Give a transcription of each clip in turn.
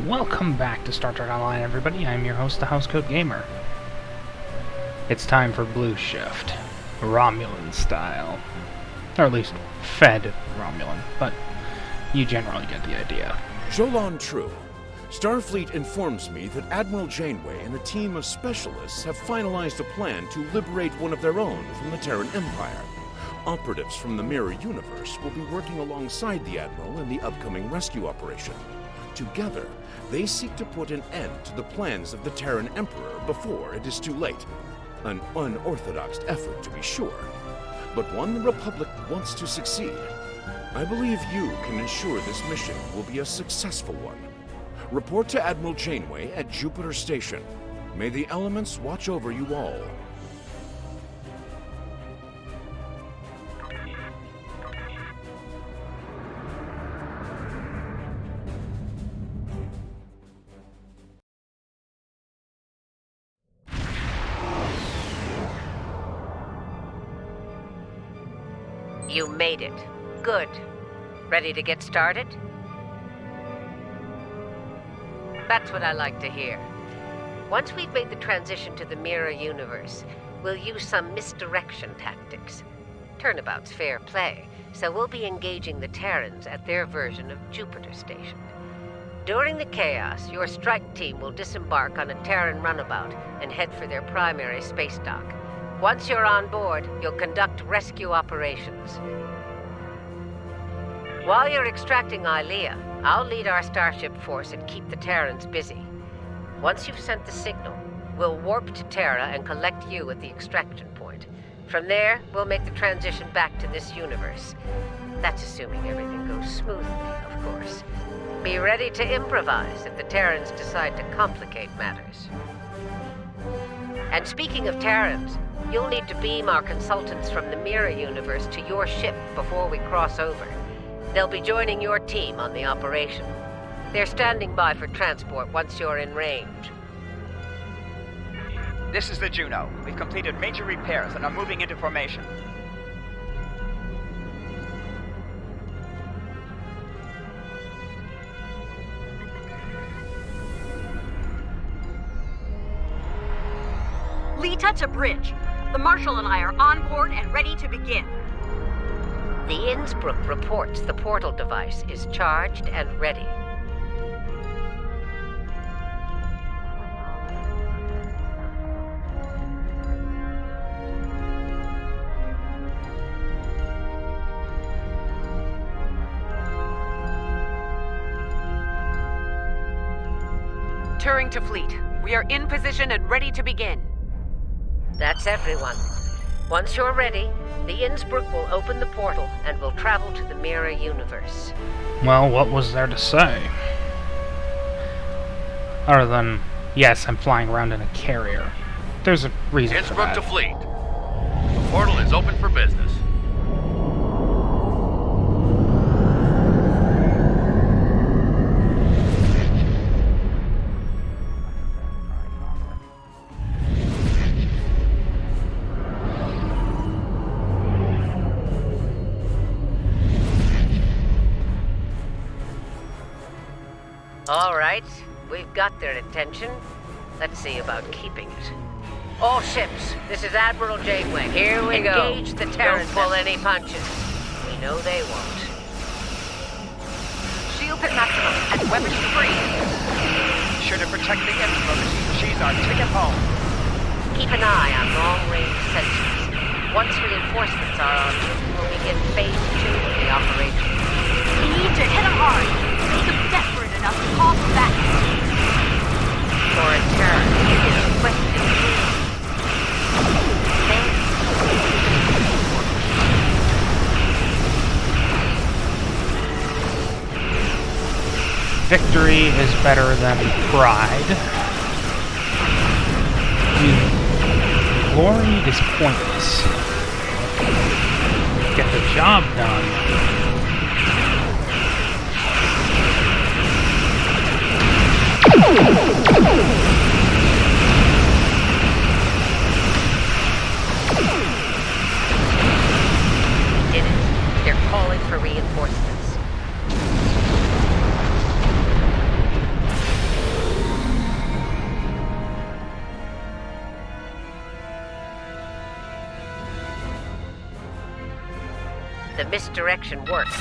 Welcome back to Star Trek Online, everybody. I'm your host, the Housecoat Gamer. It's time for Blue Shift, Romulan style. Or at least fed Romulan, but you generally get the idea. Jolan True. Starfleet informs me that Admiral Janeway and a team of specialists have finalized a plan to liberate one of their own from the Terran Empire. Operatives from the Mirror Universe will be working alongside the Admiral in the upcoming rescue operation. Together, they seek to put an end to the plans of the Terran Emperor before it is too late. An unorthodox effort, to be sure, but one the Republic wants to succeed. I believe you can ensure this mission will be a successful one. Report to Admiral Janeway at Jupiter Station. May the elements watch over you all. You made it. Good. Ready to get started? That's what I like to hear. Once we've made the transition to the Mirror Universe, we'll use some misdirection tactics. Turnabout's fair play, so we'll be engaging the Terrans at their version of Jupiter Station. During the chaos, your strike team will disembark on a Terran runabout and head for their primary space dock. Once you're on board, you'll conduct rescue operations. While you're extracting Ilia, I'll lead our starship force and keep the Terrans busy. Once you've sent the signal, we'll warp to Terra and collect you at the extraction point. From there, we'll make the transition back to this universe. That's assuming everything goes smoothly, of course. Be ready to improvise if the Terrans decide to complicate matters. And speaking of Terrans, you'll need to beam our consultants from the Mirror Universe to your ship before we cross over. They'll be joining your team on the operation. They're standing by for transport once you're in range. This is the Juno. We've completed major repairs and are moving into formation. Lita to bridge. The Marshal and I are on board and ready to begin. The Innsbruck reports the portal device is charged and ready. Turing to fleet. We are in position and ready to begin. That's everyone. Once you're ready, the Innsbruck will open the portal and we'll travel to the Mirror Universe. Well, what was there to say? Other than, yes, I'm flying around in a carrier. There's a reason for Innsbruck that. to fleet. The portal is open for business. All right, we've got their attention. Let's see about keeping it. All ships, this is Admiral Janeway. Here we go. Engage the Terrans. Don't pull any punches. We know they won't. Shields at maximum and weapons free. Be sure to protect the Innsbruck. She's our ticket home. Keep an eye on long-range sensors. Once reinforcements are on, we'll begin phase 2 of the operation. We need to hit them hard. Make them desperate enough to call for back. For a turn, it is a question. Victory is better than pride. Glory is pointless. Get the job done. Did it. They're calling for reinforcements. The misdirection worked.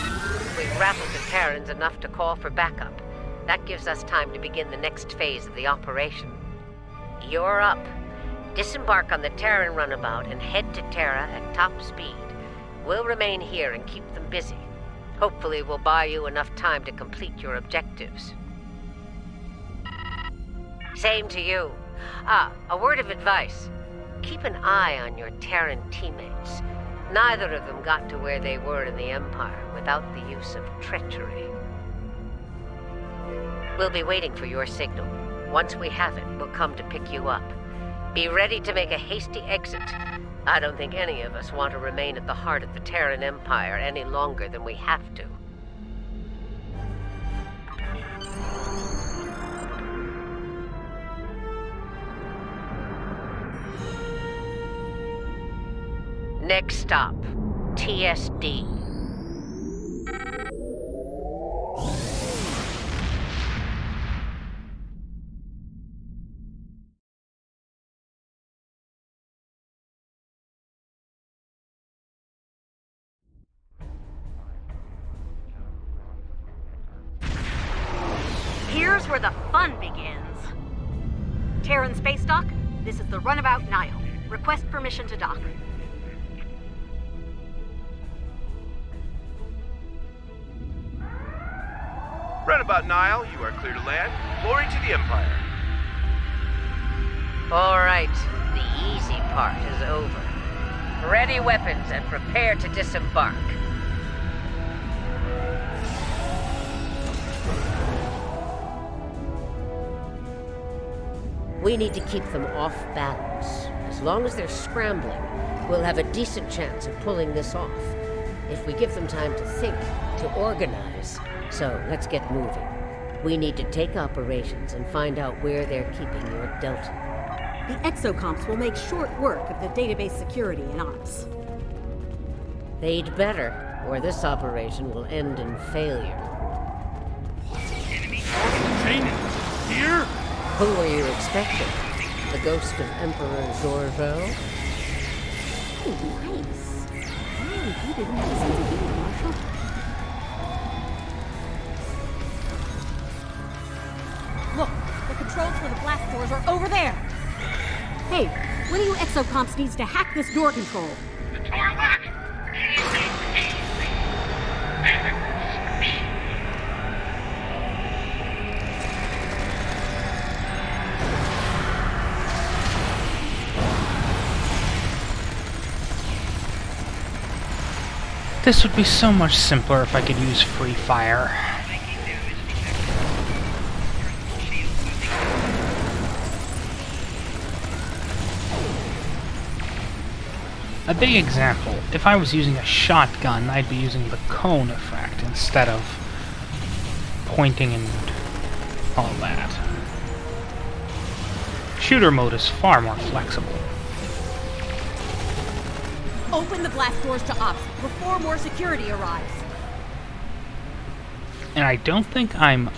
We rattled the Terrans enough to call for backup. That gives us time to begin the next phase of the operation. You're up. Disembark on the Terran runabout and head to Terra at top speed. We'll remain here and keep them busy. Hopefully we'll buy you enough time to complete your objectives. Same to you. A word of advice. Keep an eye on your Terran teammates. Neither of them got to where they were in the Empire without the use of treachery. We'll be waiting for your signal. Once we have it, we'll come to pick you up. Be ready to make a hasty exit. I don't think any of us want to remain at the heart of the Terran Empire any longer than we have to. Next stop, TSD. Here's where the fun begins. Terran Space Dock, this is the Runabout Nile. Request permission to dock. Runabout Nile, you are clear to land. Glory to the Empire. All right, the easy part is over. Ready weapons and prepare to disembark. We need to keep them off balance. As long as they're scrambling, we'll have a decent chance of pulling this off. If we give them time to think, to organize. So, let's get moving. We need to take operations and find out where they're keeping your Delta. The exocomps will make short work of the database security and ops. They'd better, or this operation will end in failure. Here? Who were you expecting? The ghost of Emperor Zorvo? Oh, nice. Oh, you didn't listen to me, Marshal. Look, the controls for the blast doors are over there. Hey, one of you exocomps needs to hack this door control. This would be so much simpler if I could use free fire. A big example, if I was using a shotgun, I'd be using the cone effect instead of pointing and all that. Shooter mode is far more flexible. Open the blast doors to ops before more security arrives. And I don't think I'm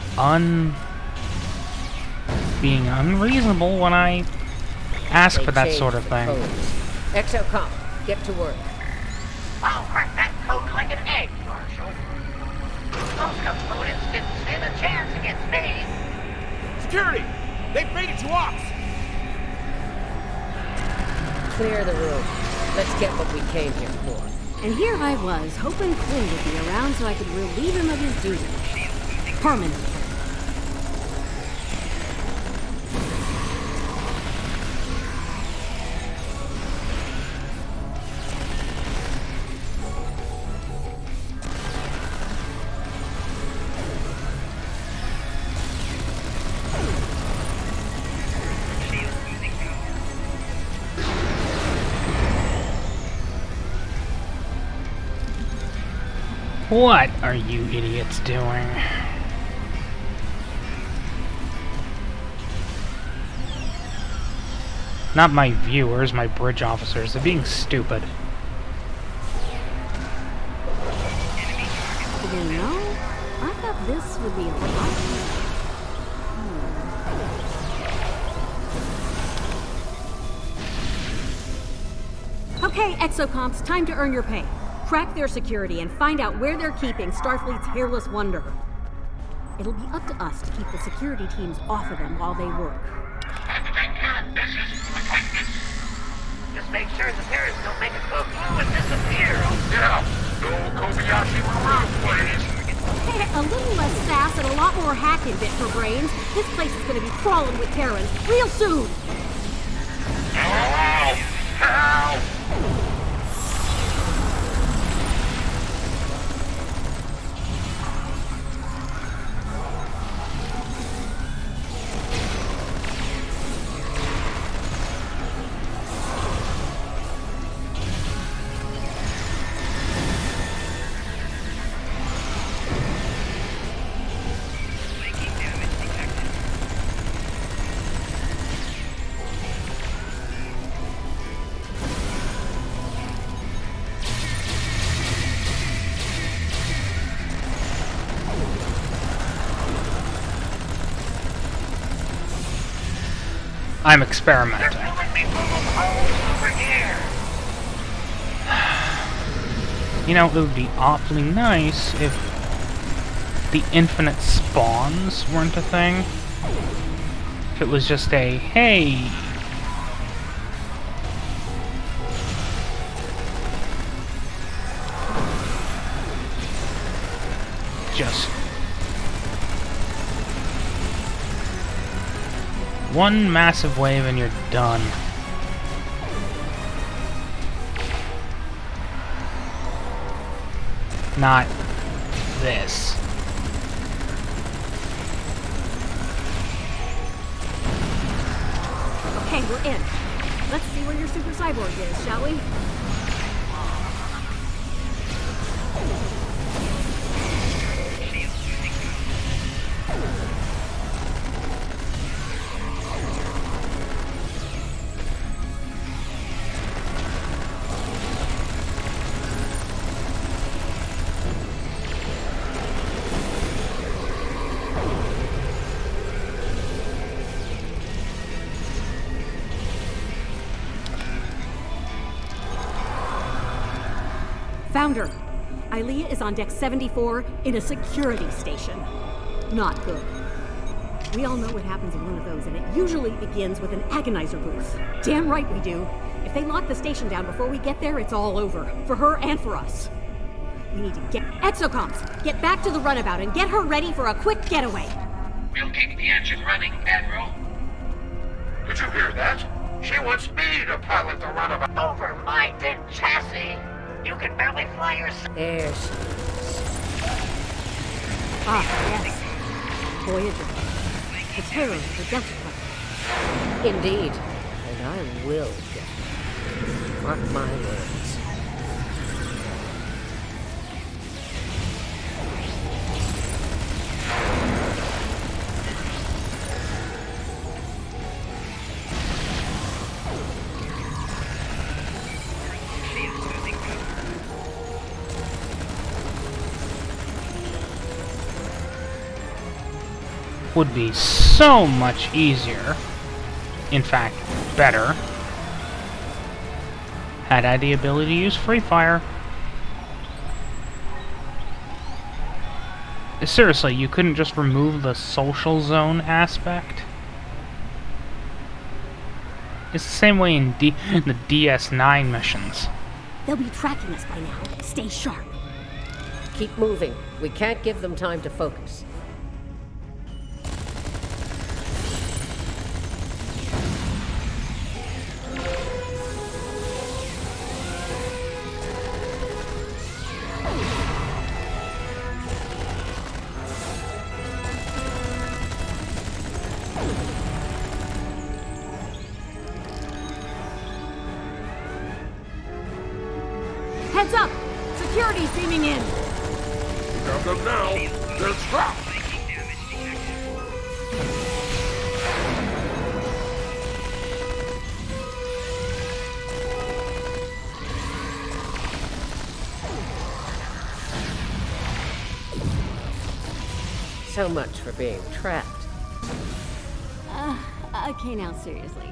being unreasonable when I ask for that sort of thing. Exocomp, get to work. I'll crack that code like an egg, Marshal. Those components didn't stand a chance against me. Security! They've made it to ops! Clear the room. Let's get what we came here for. And here I was, hoping Quinn would be around so I could relieve him of his duties. Permanently. What are you idiots doing? Not my viewers, my bridge officers. They're being stupid. You know, I thought this would be a lot. Okay, exocomps, time to earn your pay. Crack their security and find out where they're keeping Starfleet's hairless wonder. It'll be up to us to keep the security teams off of them while they work. Just make sure the Terrans don't make us go through and disappear. Yeah, no Kobayashi Maru, please. Hey, a little less sass and a lot more hacking bit for brains. This place is gonna be crawling with Terrans real soon. Help! Help! I'm experimenting. You know, it would be awfully nice if the infinite spawns weren't a thing. If it was just a, hey, just one massive wave and you're done. Not this. Okay, we're in. Let's see where your super cyborg is, shall we? Founder, Ilia is on deck 74 in a security station. Not good. We all know what happens in one of those, and it usually begins with an agonizer booth. Damn right we do. If they lock the station down before we get there, it's all over. For her and for us. We need to get exocomms. Get back to the runabout and get her ready for a quick getaway. We'll keep the engine running, Admiral. Did you hear that? She wants me to pilot the runabout. Over my dead chassis. You can barely fly yourself. There she Ah, yes. Voyager. The terror of the Delta Quadrant. is. Indeed. And I will get her. Mark my words. Would be so much easier, in fact, better, had I the ability to use free fire. Seriously, you couldn't just remove the social zone aspect? It's the same way in the DS9 missions. They'll be tracking us by now. Stay sharp. Keep moving. We can't give them time to focus. Heads up! Security's beaming in! Got them now. They're trapped. So much for being trapped. Okay, now seriously.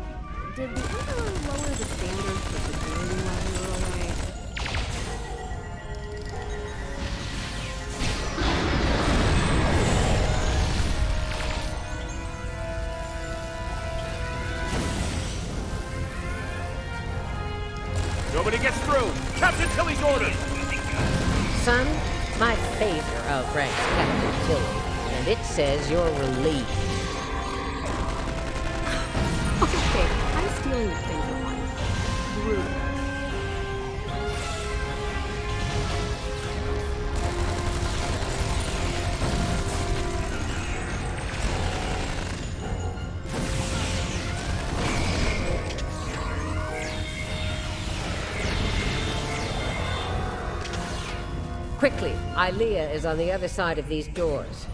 Did the Emperor lower the standards for security while we were away? when he gets through. Captain Tilly's orders. Son, my phaser outranks Captain Tilly, and it says you're relieved. Okay, I'm stealing that phaser one. Rude. Quickly, Ilia is on the other side of these doors.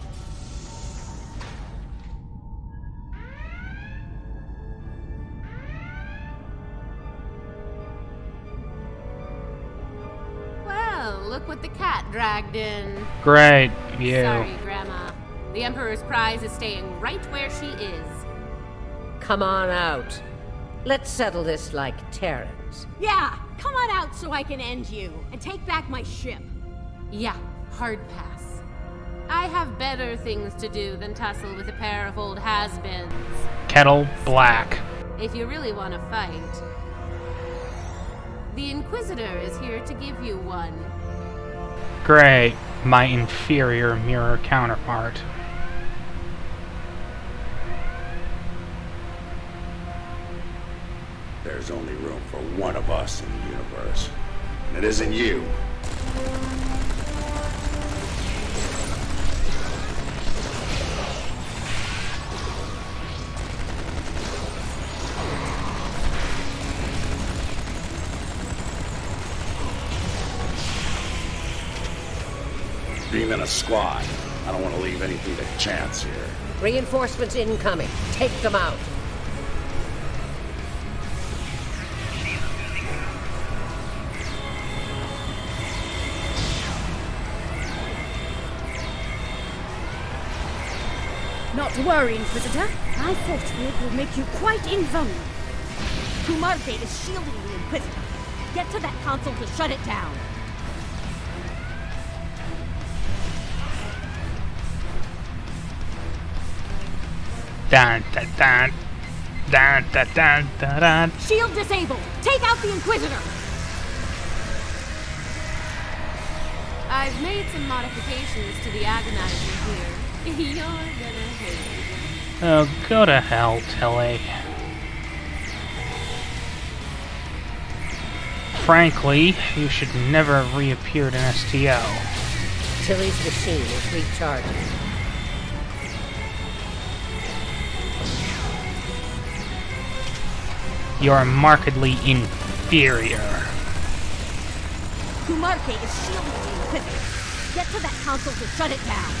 Well, look what the cat dragged in. Great, you. Sorry, Grandma. The Emperor's prize is staying right where she is. Come on out. Let's settle this like Terrans. Yeah, come on out so I can end you and take back my ship. Yeah, hard pass. I have better things to do than tussle with a pair of old has-beens. Kettle black. If you really want to fight, the Inquisitor is here to give you one. Great, my inferior mirror counterpart. There's only room for one of us in the universe, and it isn't you. Being in a squad, I don't want to leave anything to chance here. Reinforcements incoming. Take them out. Not to worry, Inquisitor. My force field will make you quite invulnerable. Kumarte is shielding the Inquisitor. Get to that console to shut it down. Dun dun dun. Dun dun dun dun dun. Shield disabled. Take out the Inquisitor. I've made some modifications to the Agonizer here. You're gonna hate it. Oh, go to hell, Tilly. Frankly, you should never have reappeared in STO. Tilly's machine is recharging. You're markedly inferior. Kumarte is shielding the Inquisitor. Get to that console to shut it down.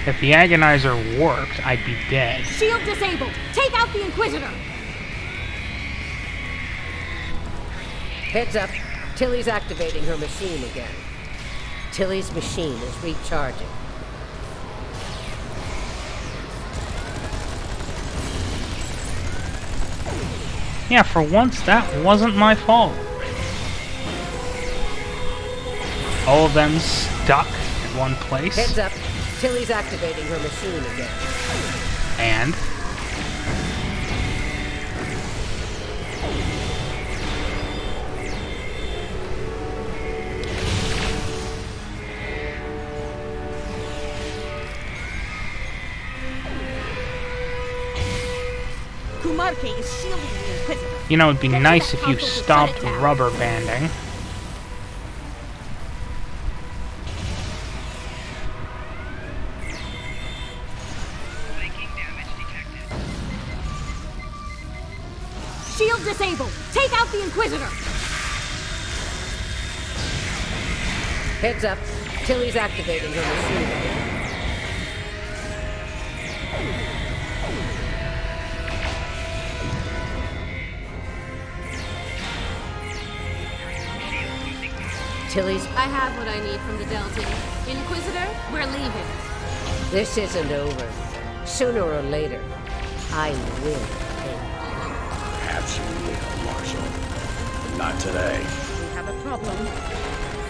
If the Agonizer warped, I'd be dead. Shield disabled. Take out the Inquisitor. Heads up. Tilly's activating her machine again. Tilly's machine is recharging. Yeah, for once, that wasn't my fault. All of them stuck in one place. Heads up. Tilly's activating her machine again. And? Kumarte is shielding the Inquisitor. You know, it'd be Get to nice that if you console to shut stopped it down. rubber banding. Shield disabled. Take out the Inquisitor. Heads up. Tilly's activating her machine again. Tilly's... I have what I need from the Delta. Inquisitor, we're leaving. This isn't over. Sooner or later, I will end. Perhaps you will, Marshal. But not today. We have a problem.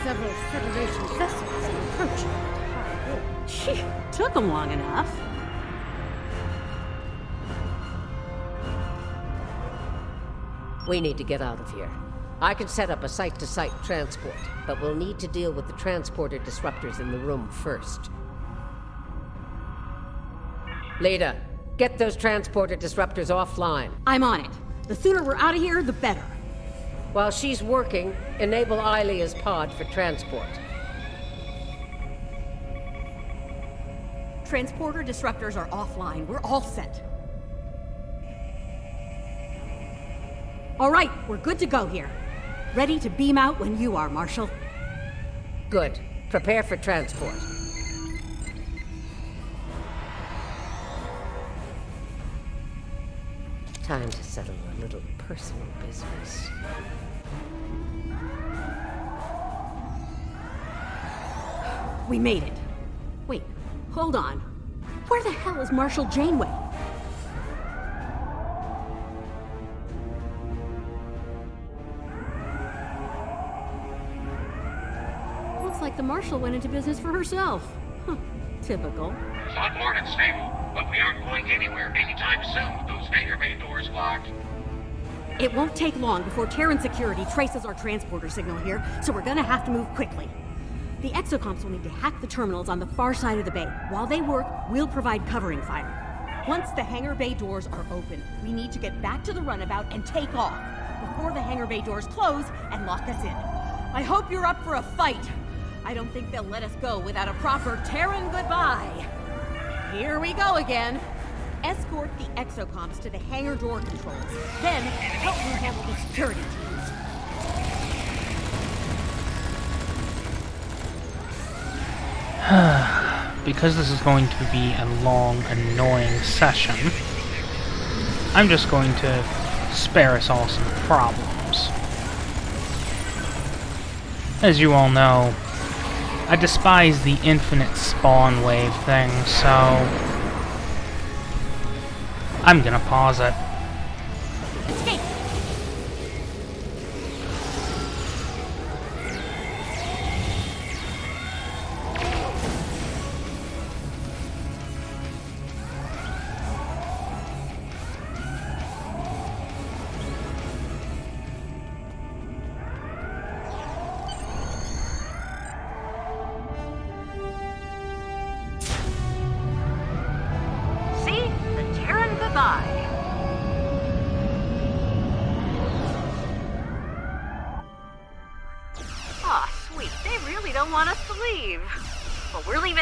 Several Federation vessels are approaching at high rate. Phew, took them long enough. We need to get out of here. I can set up a site-to-site transport, but we'll need to deal with the transporter disruptors in the room first. Leda, get those transporter disruptors offline. I'm on it. The sooner we're out of here, the better. While she's working, enable Ilia's pod for transport. Transporter disruptors are offline. We're all set. All right, we're good to go here. Ready to beam out when you are, Marshal. Good. Prepare for transport. Time to settle a little personal business. We made it. Wait, hold on. Where the hell is Marshal Janeway? Looks like the Marshal went into business for herself. Huh, typical. It's on board and stable, but we aren't going anywhere anytime soon with those hangar bay doors locked. It won't take long before Terran security traces our transporter signal here, so we're gonna have to move quickly. The exocomps will need to hack the terminals on the far side of the bay. While they work, we'll provide covering fire. Once the hangar bay doors are open, we need to get back to the runabout and take off before the hangar bay doors close and lock us in. I hope you're up for a fight. I don't think they'll let us go without a proper Terran goodbye. Here we go again. Escort the exocomps to the hangar door controls. Then, help me handle the security teams. Because this is going to be a long, annoying session, I'm just going to spare us all some problems. As you all know, I despise the infinite spawn wave thing, so I'm gonna pause it. Escape!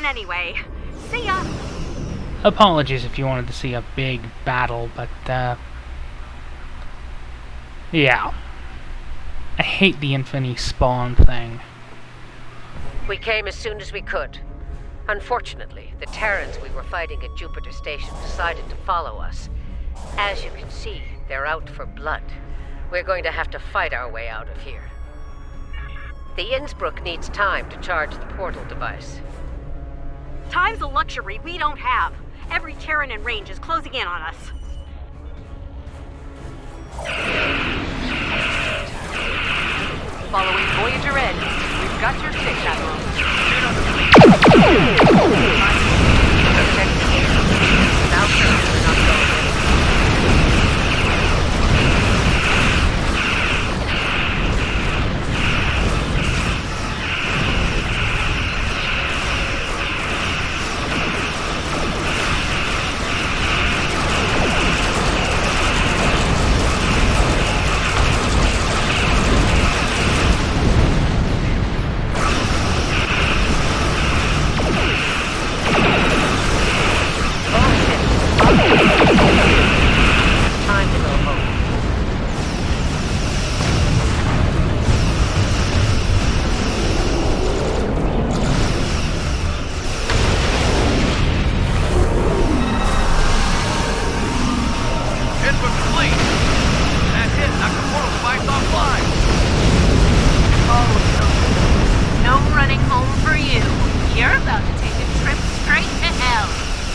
Anyway, see ya! Apologies if you wanted to see a big battle, but, yeah. I hate the infinity spawn thing. We came as soon as we could. Unfortunately, the Terrans we were fighting at Jupiter Station decided to follow us. As you can see, they're out for blood. We're going to have to fight our way out of here. The Innsbruck needs time to charge the portal device. Time's a luxury we don't have. Every Terran in range is closing in on us. Following Voyager Edge, we've got your 6, Admiral. Now, we're not going in.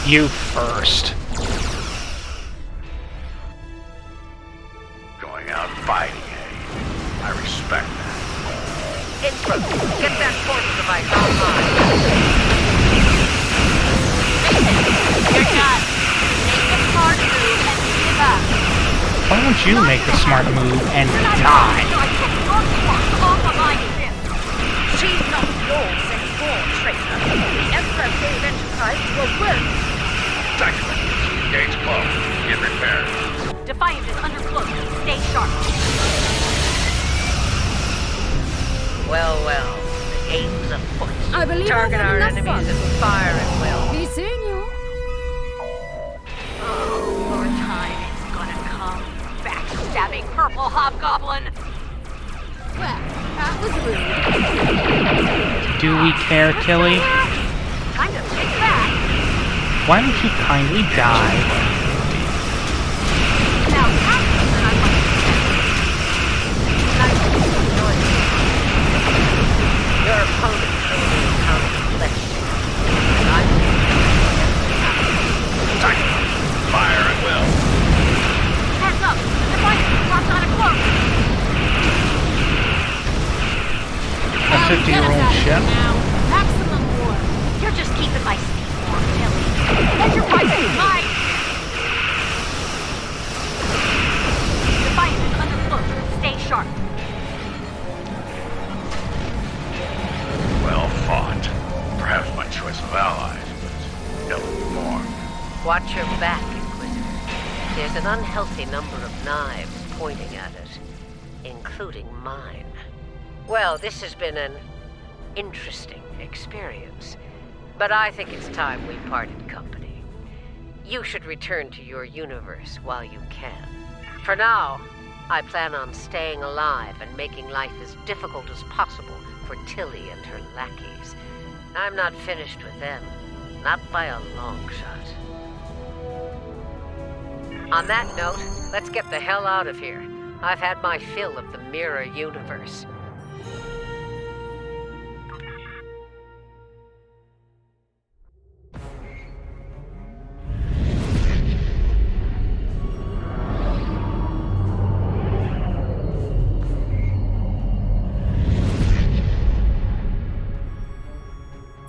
You first. Going out fighting, eh? I respect that. Innsbruck, get that portal device online. Listen, you're done. Take the hard move and give up. Why don't you make the smart move and die? She's not yours anymore, traitor. The Emperor gave Enterprise to a worm. Tactical. Gates closed. Get repaired. Defiant is under cloak. Stay sharp. Well, well. The game's afoot. I believe Target I've had our enough enemies fun. and fire at will. Be seeing you. Oh, your time is gonna come. Backstabbing purple hobgoblin. Well, that was rude. Do we care, Tilly? Kind of take that. Why don't you kindly die? Now, that's what I want to Your opponent will be encountered flesh. I'm Tactical. Fire at will. Heads up! Defiant drops out of cloak! A 50-year-old ship? Now, maximum war. You're just keeping my seat warm, Tilly. Let your prices high! Defiant is under cloak. Stay sharp. Well fought. Perhaps my choice of allies, but ill-informed. Watch your back, Inquisitor. There's an unhealthy number of knives pointing at it, including mine. Well, this has been an interesting experience, but I think it's time we parted company. You should return to your universe while you can. For now, I plan on staying alive and making life as difficult as possible for Tilly and her lackeys. I'm not finished with them, not by a long shot. On that note, let's get the hell out of here. I've had my fill of the mirror universe.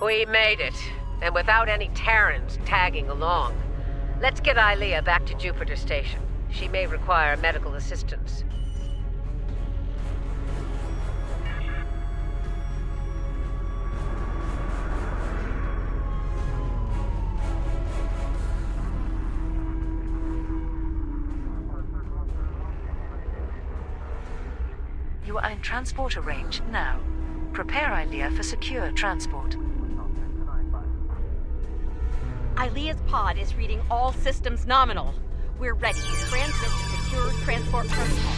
We made it, and without any Terrans tagging along. Let's get Ilia back to Jupiter Station. She may require medical assistance. You are in transporter range now. Prepare Ilia for secure transport. Ilia's pod is reading all systems nominal. We're ready to transmit the secure transport protocol.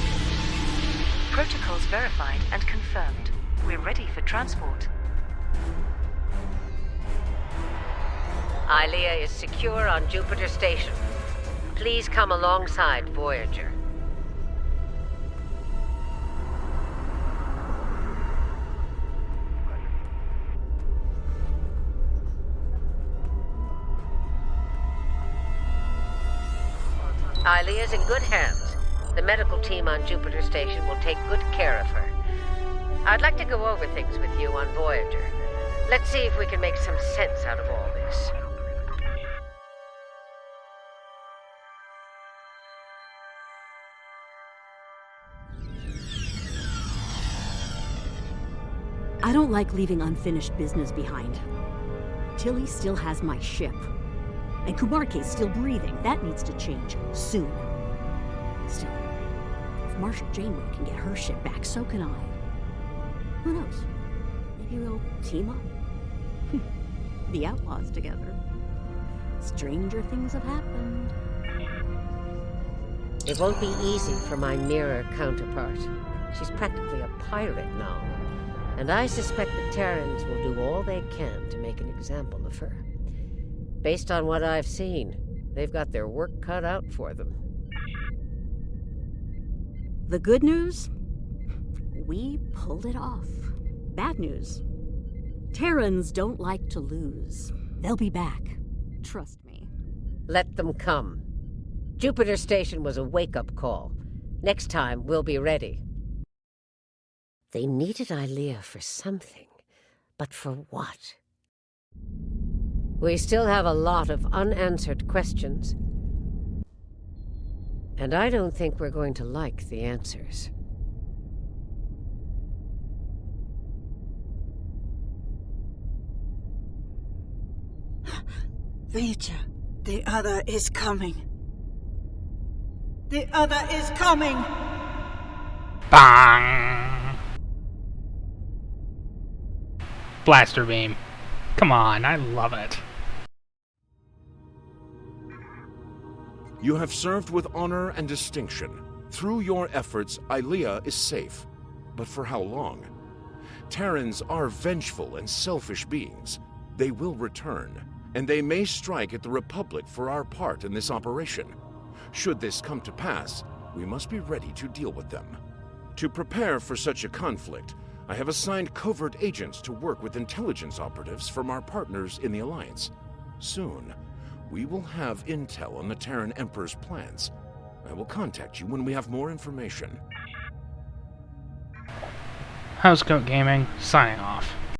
Protocols verified and confirmed. We're ready for transport. Ilia is secure on Jupiter Station. Please come alongside Voyager. Ilia's in good hands. The medical team on Jupiter Station will take good care of her. I'd like to go over things with you on Voyager. Let's see if we can make some sense out of all this. I don't like leaving unfinished business behind. Tilly still has my ship. And Kumarke's still breathing. That needs to change soon. Still, if Marshal Janeway can get her ship back, so can I. Who knows? Maybe we'll team up. The Outlaws together. Stranger things have happened. It won't be easy for my mirror counterpart. She's practically a pirate now. And I suspect the Terrans will do all they can to make an example of her. Based on what I've seen, they've got their work cut out for them. The good news? We pulled it off. Bad news? Terrans don't like to lose. They'll be back. Trust me. Let them come. Jupiter Station was a wake-up call. Next time, we'll be ready. They needed Ilia for something, but for what? We still have a lot of unanswered questions. And I don't think we're going to like the answers. Vija, the other is coming. The other is coming! Bang! Blaster beam. Come on, I love it. You have served with honor and distinction. Through your efforts, Ilia is safe. But for how long? Terrans are vengeful and selfish beings. They will return, and they may strike at the Republic for our part in this operation. Should this come to pass, we must be ready to deal with them. To prepare for such a conflict, I have assigned covert agents to work with intelligence operatives from our partners in the Alliance. Soon, we will have intel on the Terran Emperor's plans. I will contact you when we have more information. Housecoat Gaming, signing off.